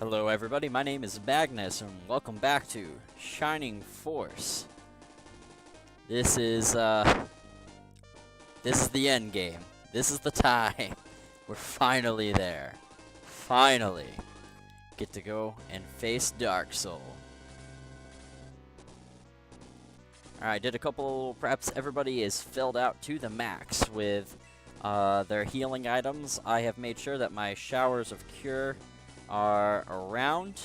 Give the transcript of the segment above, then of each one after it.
Hello everybody, my name is Magnus and welcome back to Shining Force. This is the end game. This is the time. We're finally there. Finally. Get to go and face Darksol. Alright, did a couple preps. Everybody is filled out to the max with their healing items. I have made sure that my showers of cure are around.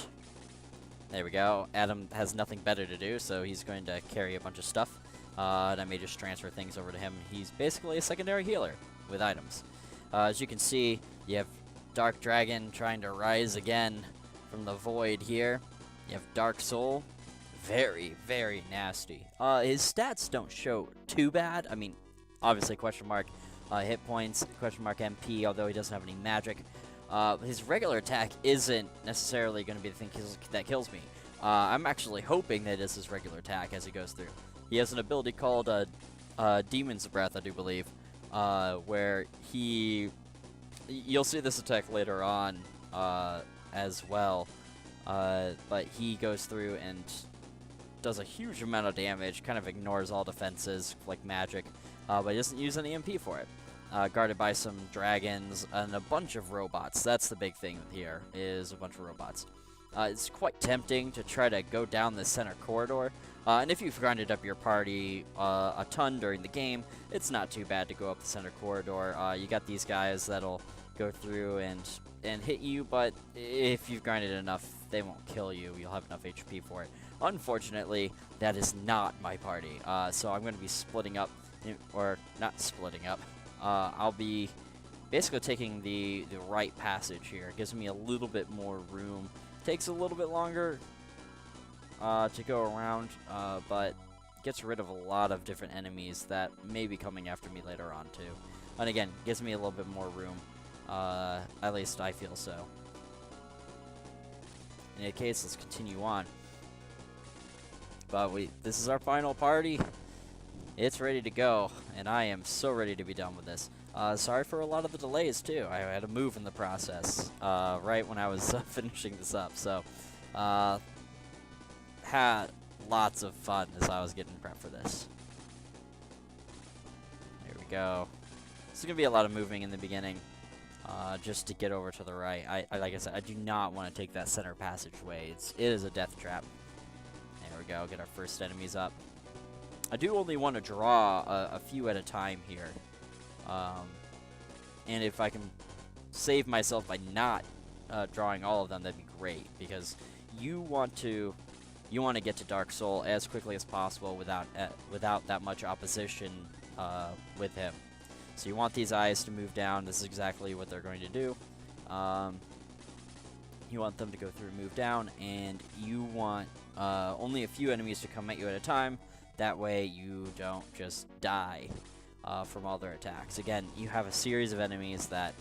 There we go. Adam has nothing better to do, so he's going to carry a bunch of stuff. And I may just transfer things over to him. He's basically a secondary healer with items. As you can see, you have Dark Dragon trying to rise again from the void here. You have Darksol. Very, very nasty. His stats don't show too bad. I mean, obviously, question mark hit points, question mark MP, although he doesn't have any magic. His regular attack isn't necessarily going to be the thing that kills me. I'm actually hoping that it's his regular attack as he goes through. He has an ability called Demon's Breath, I do believe, where you'll see this attack later on as well, but he goes through and does a huge amount of damage, kind of ignores all defenses like magic, but he doesn't use any MP for it. Guarded by some dragons and a bunch of robots. That's the big thing here, is a bunch of robots. It's quite tempting to try to go down the center corridor, and if you've grinded up your party a ton during the game, it's not too bad to go up the center corridor. You got these guys that'll go through and hit you, but if you've grinded enough, they won't kill you. You'll have enough HP for it. Unfortunately, that is not my party, so I'm going to be splitting up, or not splitting up. I'll be basically taking the right passage here. It gives me a little bit more room. Takes a little bit longer to go around, but gets rid of a lot of different enemies that may be coming after me later on too. And again, gives me a little bit more room. At least I feel so. In any case, let's continue on. But this is our final party. It's ready to go, and I am so ready to be done with this. Sorry for a lot of the delays, too. I had to move in the process right when I was finishing this up. So, had lots of fun as I was getting prepped for this. There we go. This is going to be a lot of moving in the beginning, just to get over to the right. Like I said, I do not want to take that center passageway. It is a death trap. There we go. Get our first enemies up. I do only want to draw a few at a time here, and if I can save myself by not drawing all of them, that'd be great, because you want to get to Darksol as quickly as possible without that much opposition with him. So you want these eyes to move down. This is exactly what they're going to do. You want them to go through and move down, and you want only a few enemies to come at you at a time. That way you don't just die from all their attacks. Again, you have a series of enemies that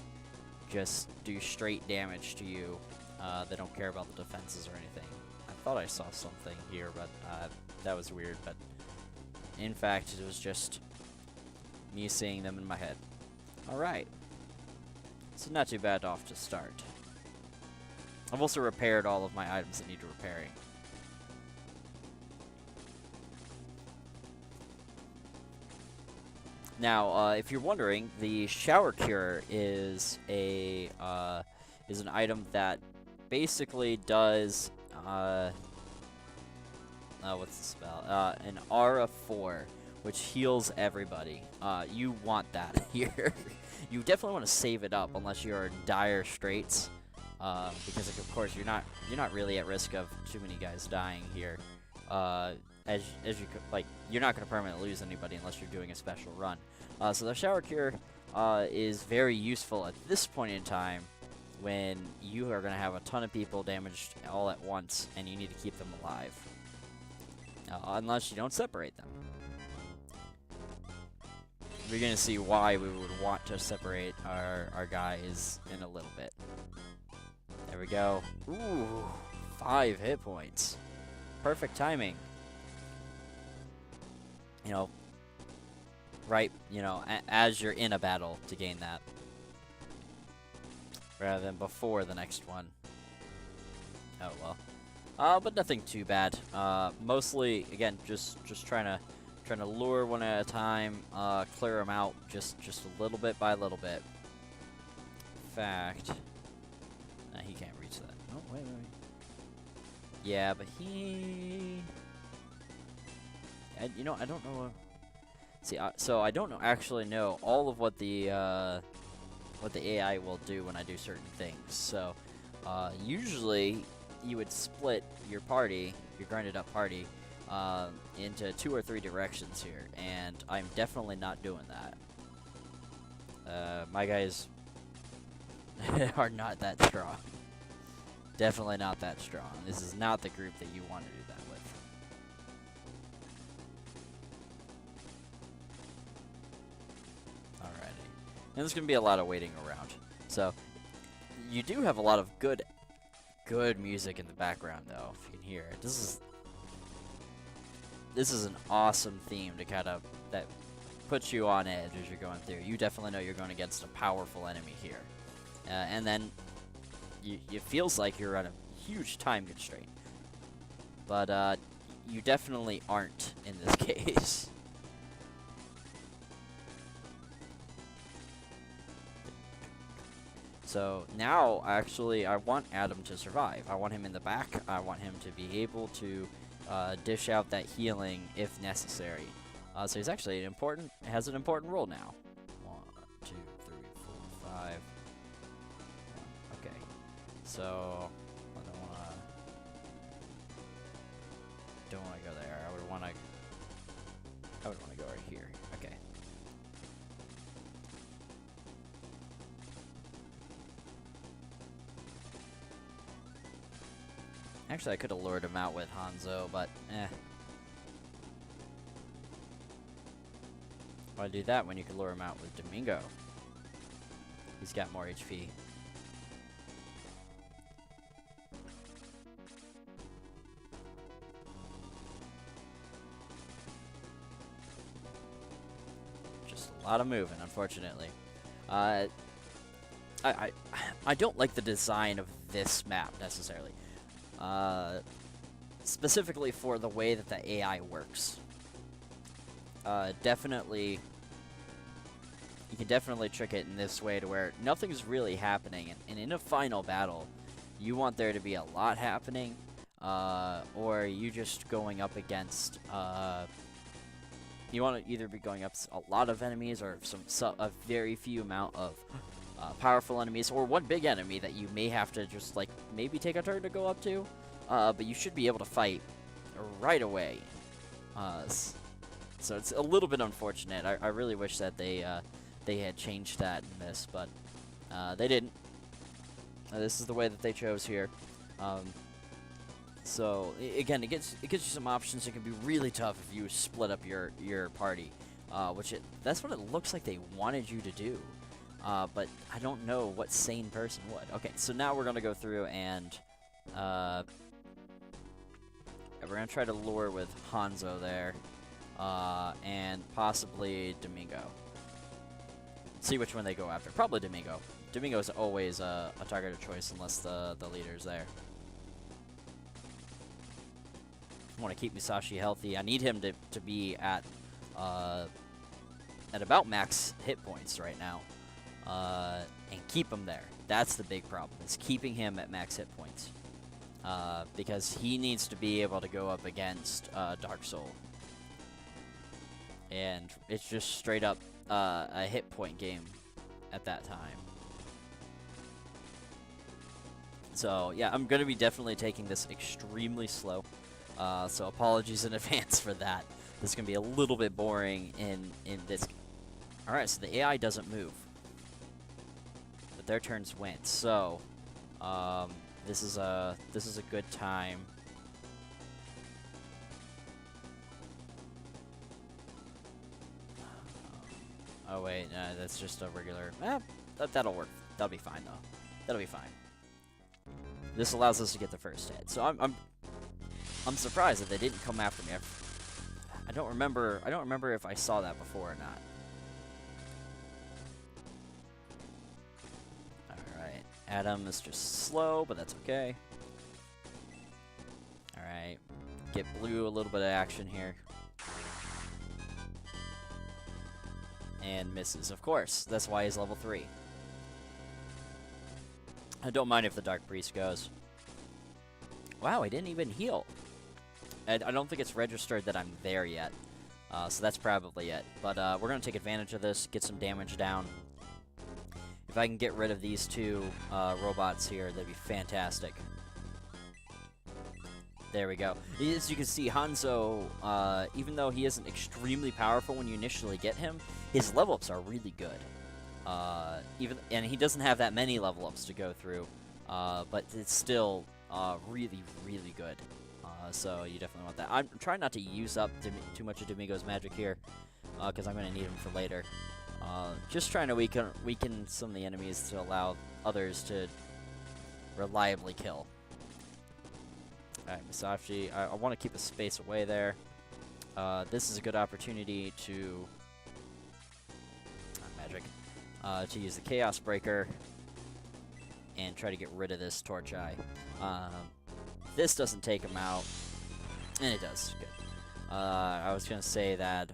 just do straight damage to you. They don't care about the defenses or anything. I thought I saw something here, but that was weird. But in fact, it was just me seeing them in my head. Alright. So not too bad off to start. I've also repaired all of my items that need repairing. Now, if you're wondering, the shower cure is an item that basically does what's the spell? An aura 4, which heals everybody. You want that here. You definitely want to save it up unless you're in dire straits, because of course you're not really at risk of too many guys dying here. As you could, like, you're not going to permanently lose anybody unless you're doing a special run. So the shower cure is very useful at this point in time when you are going to have a ton of people damaged all at once and you need to keep them alive. Unless you don't separate them. We're going to see why we would want to separate our guys in a little bit. There we go. Ooh, 5 hit points. Perfect timing. You know, right, as you're in a battle to gain that, rather than before the next one. Oh well. But nothing too bad. Mostly, again, just trying to lure one at a time, clear them out just a little bit by little bit. In fact, nah, he can't reach that. Oh, wait. Yeah, but he... you know, I don't know... See, so I don't actually know all of what the AI will do when I do certain things. So, usually you would split your party, your grinded up party, into 2 or 3 directions here, and I'm definitely not doing that. My guys are not that strong. Definitely not that strong. This is not the group that you want to do that with. Alrighty. And there's going to be a lot of waiting around. So, you do have a lot of good music in the background, though, if you can hear it. This is an awesome theme to kind of, that puts you on edge as you're going through. You definitely know you're going against a powerful enemy here. And then it feels like you're on a huge time constraint. But you definitely aren't in this case. So now, actually, I want Adam to survive. I want him in the back. I want him to be able to dish out that healing if necessary. So he's actually has an important role now. 1, 2, 3, 4, 5. Okay. So I don't want to go there. I would want to go right here. Okay. Actually, I could have lured him out with Hanzo, but Why do that when you could lure him out with Domingo? He's got more HP. Just a lot of moving, unfortunately. I don't like the design of this map necessarily. Specifically for the way that the AI works. Definitely, you can definitely trick it in this way to where nothing's really happening, and in a final battle, you want there to be a lot happening, or you just going up against, you want to either be going up a lot of enemies or a very few amount of powerful enemies, or one big enemy that you may have to just, like, maybe take a turn to go up to, but you should be able to fight right away. So it's a little bit unfortunate. I really wish that they had changed that in this, but they didn't. This is the way that they chose here. So again, it gives you some options. It can be really tough if you split up your party, that's what it looks like they wanted you to do. But I don't know what sane person would. Okay, so now we're gonna go through and we're gonna try to lure with Hanzo there. And possibly Domingo. See which one they go after. Probably Domingo. Domingo is always a target of choice unless the leader's there. I want to keep Musashi healthy. I need him to be at about max hit points right now. And keep him there. That's the big problem, is keeping him at max hit points. Because he needs to be able to go up against Darksol. And it's just straight up a hit point game at that time. So yeah, I'm going to be definitely taking this extremely slow. So apologies in advance for that. This is going to be a little bit boring in this. Alright, so the AI doesn't move. But their turns went. So this is a good time. Oh wait, no, that's just a regular. That'll work. That'll be fine though. That'll be fine. This allows us to get the first hit. So I'm surprised that they didn't come after me. I don't remember if I saw that before or not. All right, Adam is just slow, but that's okay. Alright. Get blue a little bit of action here. And misses, of course. That's why he's level 3. I don't mind if the Dark Priest goes. Wow, I didn't even heal. I don't think it's registered that I'm there yet. So that's probably it. But we're going to take advantage of this, get some damage down. If I can get rid of these two robots here, that'd be fantastic. There we go. As you can see, Hanzo, even though he isn't extremely powerful when you initially get him, his level-ups are really good. And he doesn't have that many level-ups to go through, but it's still really, really good. So you definitely want that. I'm trying not to use up too much of Domingo's magic here, because I'm going to need him for later. Just trying to weaken some of the enemies to allow others to reliably kill. Alright, Misafji, I want to keep a space away there. This is a good opportunity to... magic. To use the Chaos Breaker and try to get rid of this Torch Eye. This doesn't take him out, and it does. Good. I was going to say that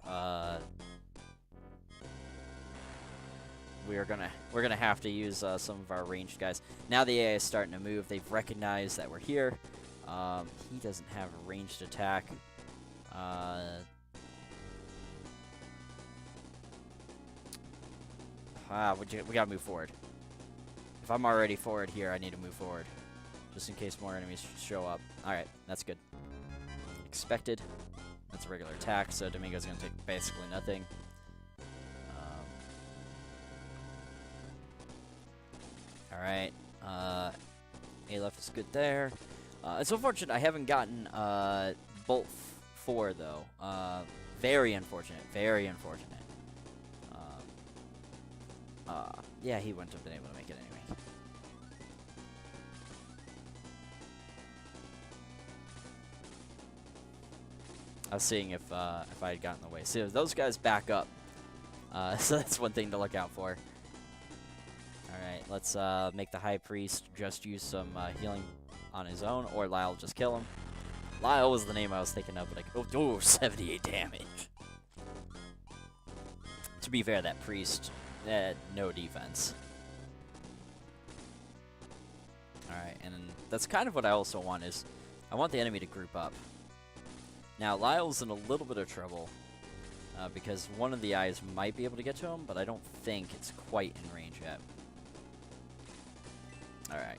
we're gonna have to use some of our ranged guys. Now the AI is starting to move. They've recognized that we're here. He doesn't have a ranged attack. We gotta move forward. If I'm already forward here, I need to move forward. Just in case more enemies show up. Alright, that's good. Expected. That's a regular attack, so Domingo's gonna take basically nothing. Alright. Aleph is good there. It's unfortunate I haven't gotten Bolt 4, though. Very unfortunate. Very unfortunate. Yeah, he wouldn't have been able to make it anyway. I was seeing if I had gotten in the way. So those guys back up. So that's one thing to look out for. Alright, let's make the High Priest just use some healing on his own, or Lyle will just kill him. Lyle was the name I was thinking of, but oh, 78 damage. To be fair, that Priest, no defense. Alright, and that's kind of what I also want, is I want the enemy to group up. Now, Lyle's in a little bit of trouble, because one of the eyes might be able to get to him, but I don't think it's quite in range yet. Alright.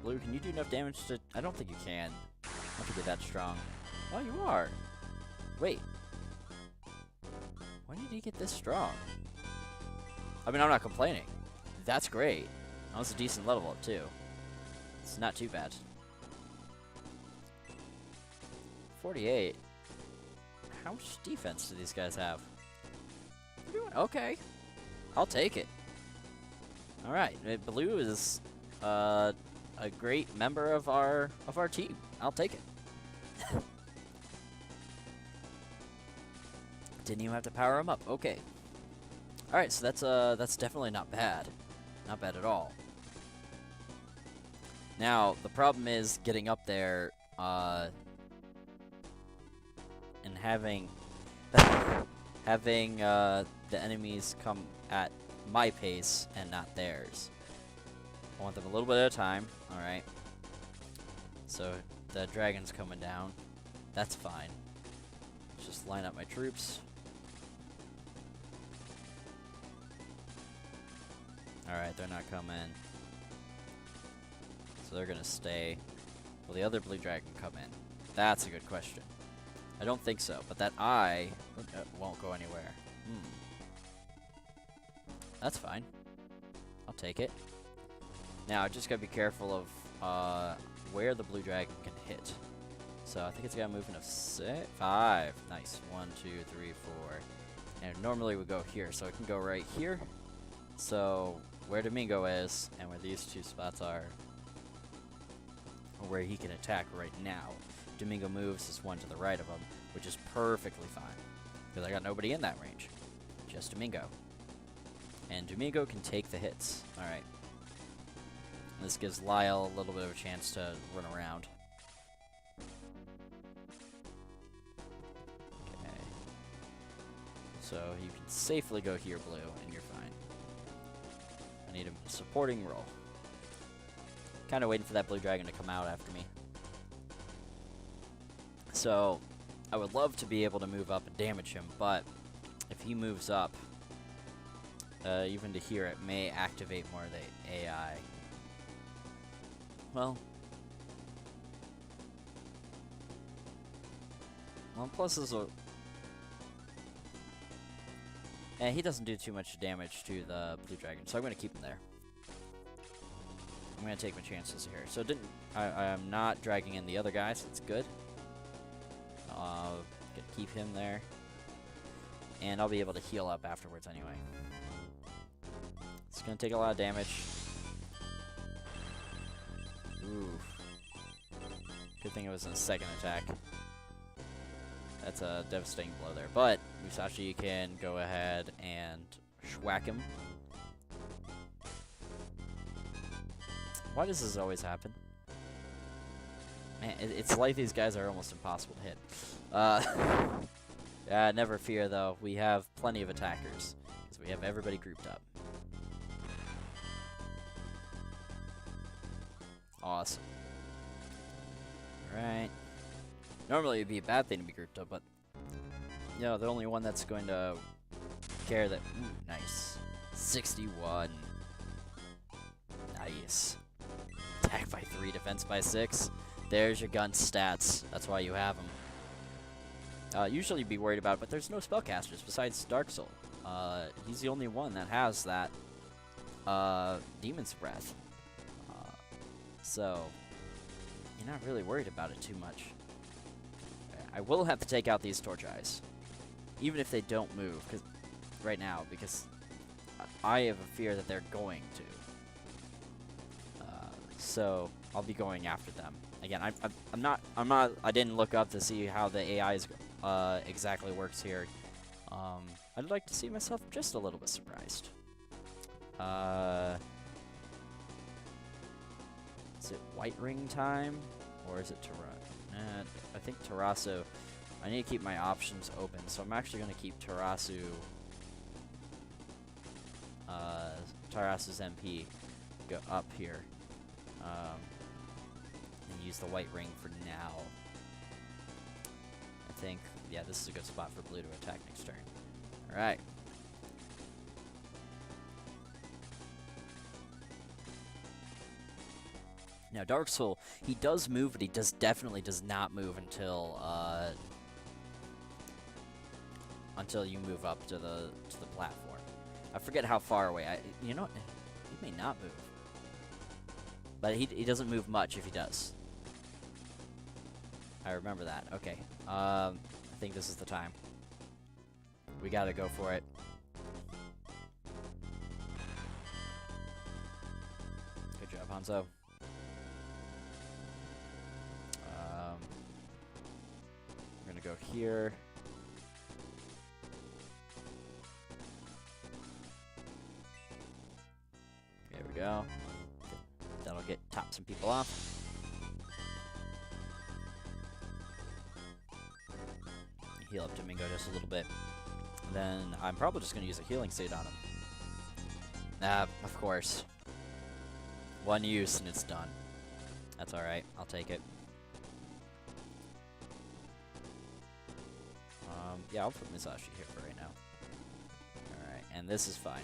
Blue, can you do enough damage to... I don't think you can. I don't think you're that strong. Oh, you are. Wait. When did he get this strong? I mean, I'm not complaining. That's great. That was a decent level up, too. It's not too bad. 48. How much defense do these guys have? Okay. I'll take it. Alright. Blue is a great member of our team. I'll take it. Didn't even have to power him up. Okay. Alright, so that's definitely not bad. Not bad at all. Now, the problem is getting up there, and having the enemies come at my pace and not theirs. I want them a little bit at a time. Alright. So, the dragon's coming down. That's fine. Let's just line up my troops. Alright, they're not coming. So they're gonna stay. Will the other blue dragon come in? That's a good question. I don't think so, but that eye won't go anywhere. That's fine. I'll take it. Now, I just gotta be careful of where the blue dragon can hit. So I think it's got a movement of 5. Nice. 1, 2, 3, 4. And normally we go here, so it can go right here. So where Domingo is, and where these two spots are, or where he can attack right now, Domingo moves is one to the right of him, which is perfectly fine, because I got nobody in that range. Just Domingo. And Domingo can take the hits. Alright. This gives Lyle a little bit of a chance to run around. So you can safely go here, blue, and you're fine. I need a supporting role. Kind of waiting for that blue dragon to come out after me. So I would love to be able to move up and damage him, but if he moves up, even to here, it may activate more of the AI. Well, plus is a... he doesn't do too much damage to the blue dragon, so I'm going to keep him there. I'm going to take my chances here. So I'm not dragging in the other guys. That's good. Gonna keep him there. And I'll be able to heal up afterwards anyway. It's going to take a lot of damage. Ooh. Good thing it was in the second attack. That's a devastating blow there. But Musashi can go ahead and schwack him. Why does this always happen? Man, it's like these guys are almost impossible to hit. Never fear, though. We have plenty of attackers, because we have everybody grouped up. Awesome. Alright. Normally it'd be a bad thing to be grouped up, but... You know, the only one that's going to care that... Ooh, nice. 61. Nice. Attack by 3, defense by 6. There's your gun stats. That's why you have them. Usually you'd be worried about it, but there's no spellcasters besides Darksol. He's the only one that has that Demon's Breath. So, you're not really worried about it too much. I will have to take out these torch eyes. Even if they don't move, right now, because I have a fear that they're going to. So, I'll be going after them. Again, I didn't look up to see how the AI exactly works here. I'd like to see myself just a little bit surprised. Is it White Ring time? Or is it Tarasu? I think Tarasu. I need to keep my options open, so I'm actually going to keep Tarasu's MP go up here. And use the White Ring for now. I think, yeah, this is a good spot for blue to attack next turn. Alright. Now, Darksol, he does move, but he definitely does not move until you move up to the platform. I forget how far away. You know, he may not move, but he doesn't move much if he does. I remember that. Okay. I think this is the time. We gotta go for it. Good job, Hanzo. We're gonna go here. There we go. That'll top some people off. Heal up Domingo just a little bit. Then I'm probably just gonna use a healing state on him. Of course. One use and it's done. That's alright. I'll take it. Yeah, I'll put Musashi here for right now. Alright, and this is fine.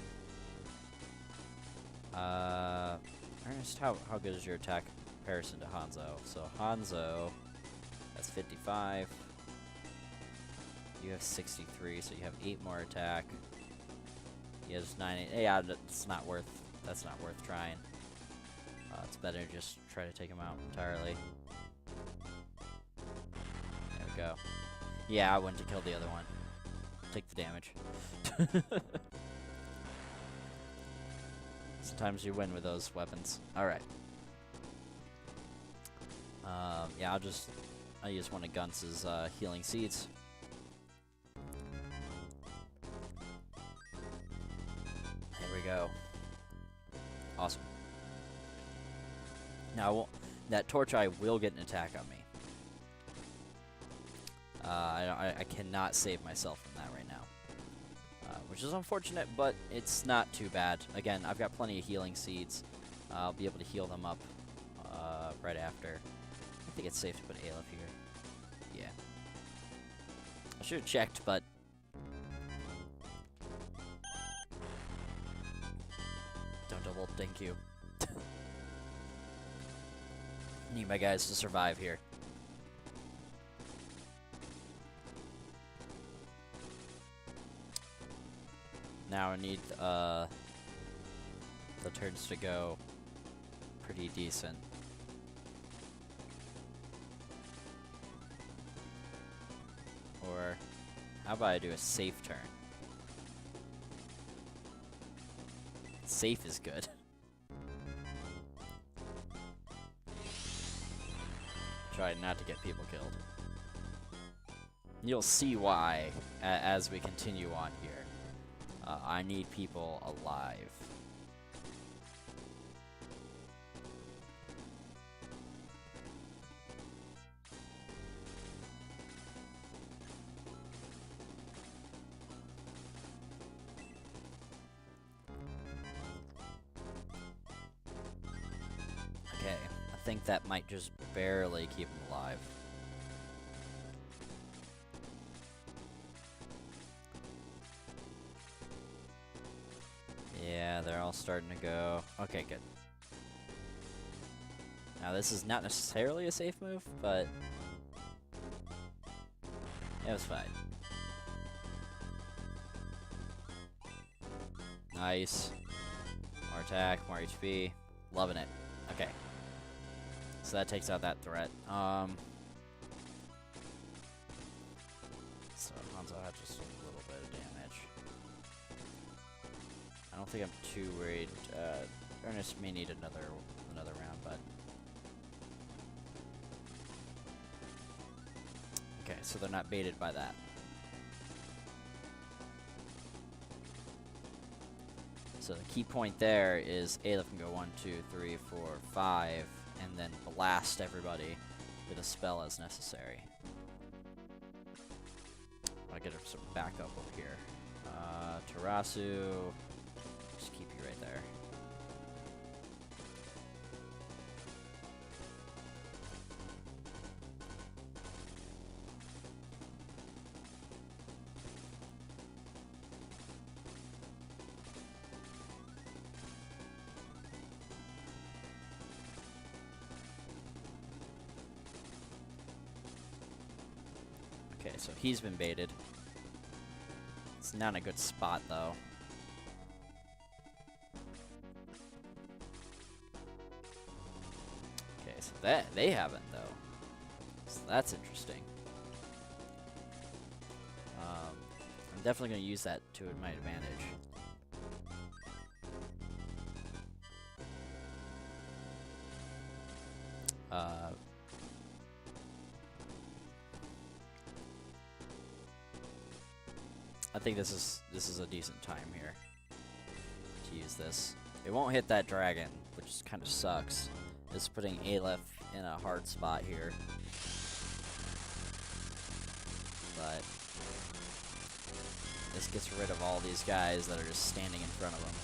Ernest, how good is your attack in comparison to Hanzo? So Hanzo, that's 55. You have 63, so you have 8 more attack. He has 9. Yeah, that's not worth trying. It's better to just try to take him out entirely. There we go. Yeah, I wouldn't have killed the other one. Take the damage. Sometimes you win with those weapons. Alright. Yeah, I'll use one of Gunce's healing seeds. There we go. Awesome. Now, that Torch Eye will get an attack on me. I cannot save myself from that right now. which is unfortunate, but it's not too bad. Again, I've got plenty of healing seeds. I'll be able to heal them up right after. I think it's safe to put Aleph here. Yeah. I should have checked, but... Don't double thank you. Need my guys to survive here. Now I need the turns to go pretty decent. Or how about I do a safe turn? Safe is good. Try not to get people killed. You'll see why as we continue on here. I need people alive. Okay, I think that might just barely keep him alive. Yeah, they're all starting to go. Okay, good. Now this is not necessarily a safe move, but it was fine. Nice. More attack, more HP. Loving it. Okay. So that takes out that threat. So Hanzo had just a little bit of damage. I don't think I'm too worried. Ernest may need another round, but okay, so they're not baited by that. So the key point there is Aleph can go 1, 2, 3, 4, 5, and then blast everybody with a spell as necessary. I get some backup over here. Tarasu, just keep you right there. Okay, so he's been baited. It's not a good spot, though. Okay, so they haven't, though. So that's interesting. I'm definitely going to use that to my advantage. I think this is a decent time here to use this. It won't hit that dragon, which kind of sucks. It's putting Aleph in a hard spot here. But this gets rid of all these guys that are just standing in front of him.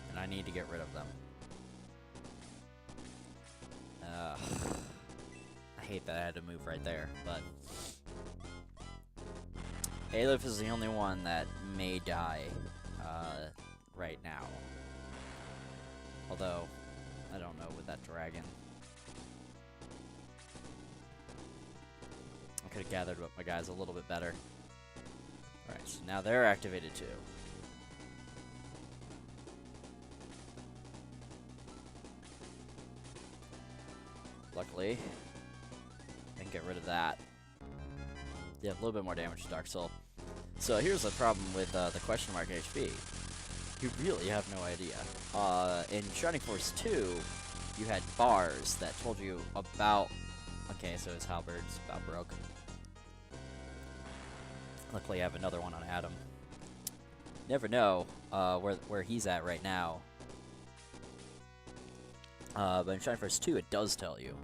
And I need to get rid of them. I hate that I had to move right there, but Aleph is the only one that may die right now. Although, I don't know with that dragon. I could have gathered up my guys a little bit better. Alright, so now they're activated too. Luckily, I can get rid of that. Yeah, a little bit more damage to Darksol. So here's the problem with the question mark HP. You really have no idea. In Shining Force 2, you had bars that told you about... Okay, so his halberd's about broke. Luckily I have another one on Adam. Never know where he's at right now. But in Shining Force 2, it does tell you.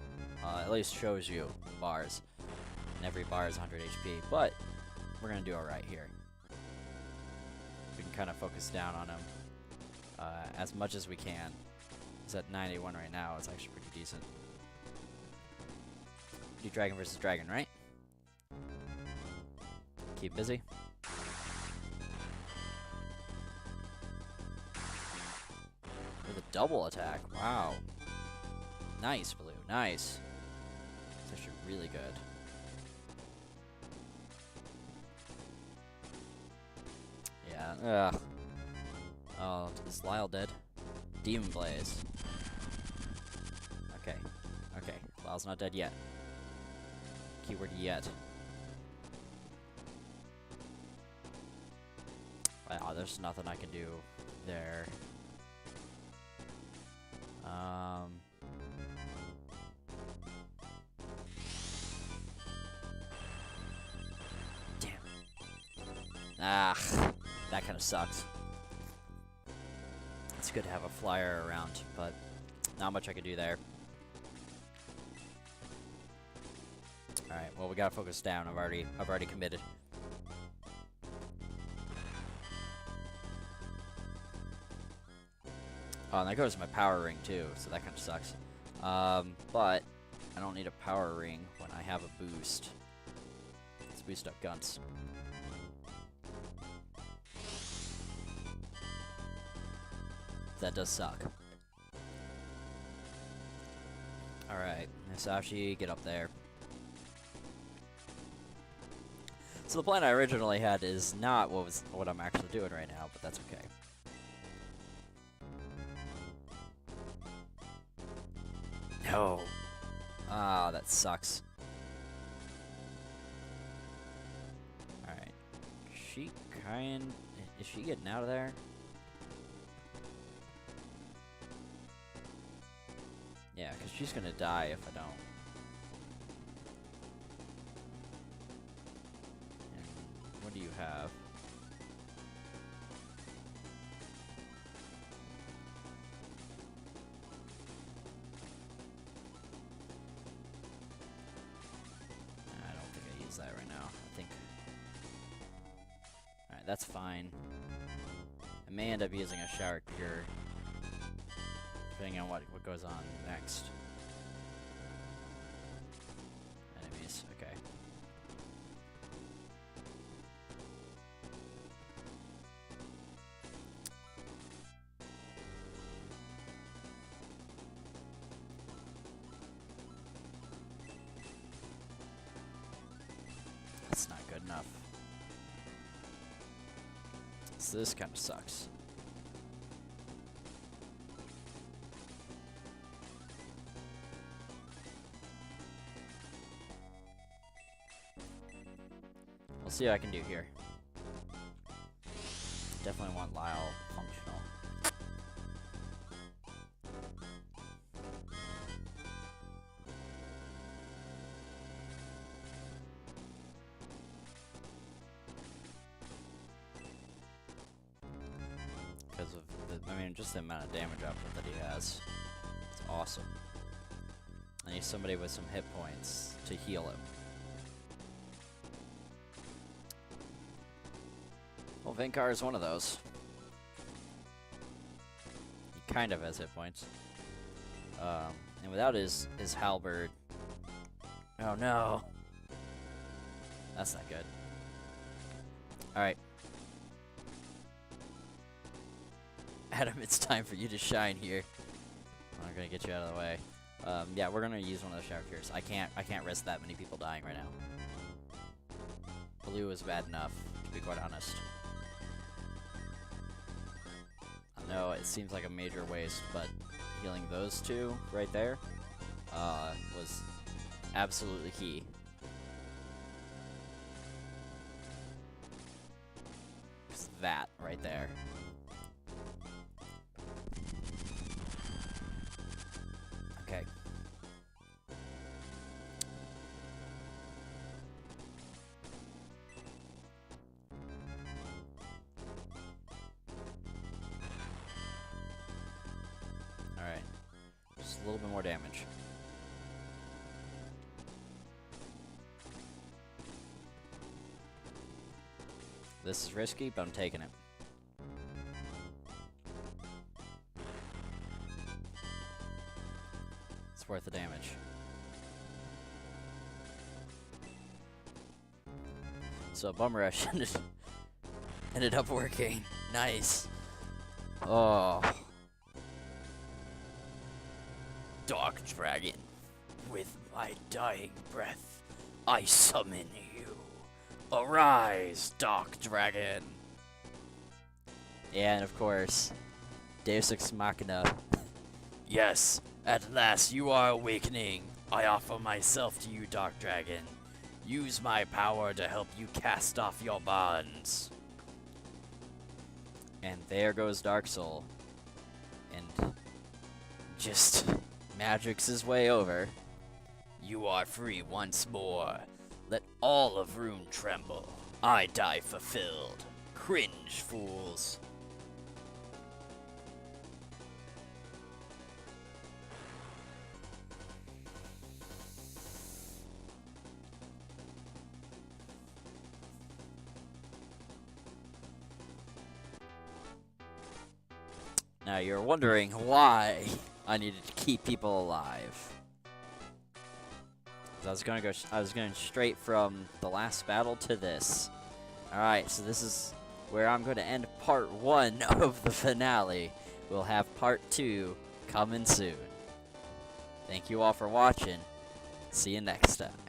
At least shows you bars. and every bar is 100 HP, but we're going to do alright here. We can kind of focus down on him as much as we can. He's at 91 right now. It's actually pretty decent. Do dragon versus dragon, right? Keep busy. With a double attack. Wow. Nice, Blue. Nice. It's actually really good. Yeah. Ugh. Oh, is Lyle dead? Demon Blaze. Okay. Okay. Lyle's not dead yet. Keyword yet. Wow, there's nothing I can do there. Damn. Ah, that kind of sucks. It's good to have a flyer around, but not much I can do there. Alright, well we gotta focus down. I've already committed. Oh, and that goes to my power ring too, so that kind of sucks. But I don't need a power ring when I have a boost. Let's boost up guns. That does suck. Alright, Musashi, get up there. So the plan I originally had is not what I'm actually doing right now, but that's okay. No. Ah, that sucks. Alright. Is she getting out of there? Yeah, because she's gonna die if I don't. And what do you have? I don't think I use that right now. I think... Alright, that's fine. I may end up using a shower cure, depending on what goes on next. Enemies, okay. That's not good enough. So this kind of sucks. We'll see what I can do here. Definitely want Lyle functional. Because of just the amount of damage output that he has. It's awesome. I need somebody with some hit points to heal him. Well, Vinkar is one of those. He kind of has hit points. And without his halberd... Oh no! That's not good. Alright. Adam, it's time for you to shine here. I'm gonna get you out of the way. Yeah, we're gonna use one of the shower cures. I can't risk that many people dying right now. Blue is bad enough, to be quite honest. No, it seems like a major waste, but healing those two right there was absolutely key. Just that right there. Okay. Alright. Just a little bit more damage. This is risky, but I'm taking it. It's worth the damage. So Bum Rush ended up working. Nice. Oh. Dark Dragon, with my dying breath, I summon you. Arise, Dark Dragon. And of course, Deus Ex Machina. Yes, at last you are awakening. I offer myself to you, Dark Dragon. Use my power to help you cast off your bonds. And there goes Darksol. And just magics his way over. You are free once more. Let all of Rune tremble. I die fulfilled. Cringe, fools. Now you're wondering why I needed to keep people alive. I was going straight from the last battle to this. Alright, so this is where I'm going to end part 1 of the finale. We'll have part 2 coming soon. Thank you all for watching. See you next time.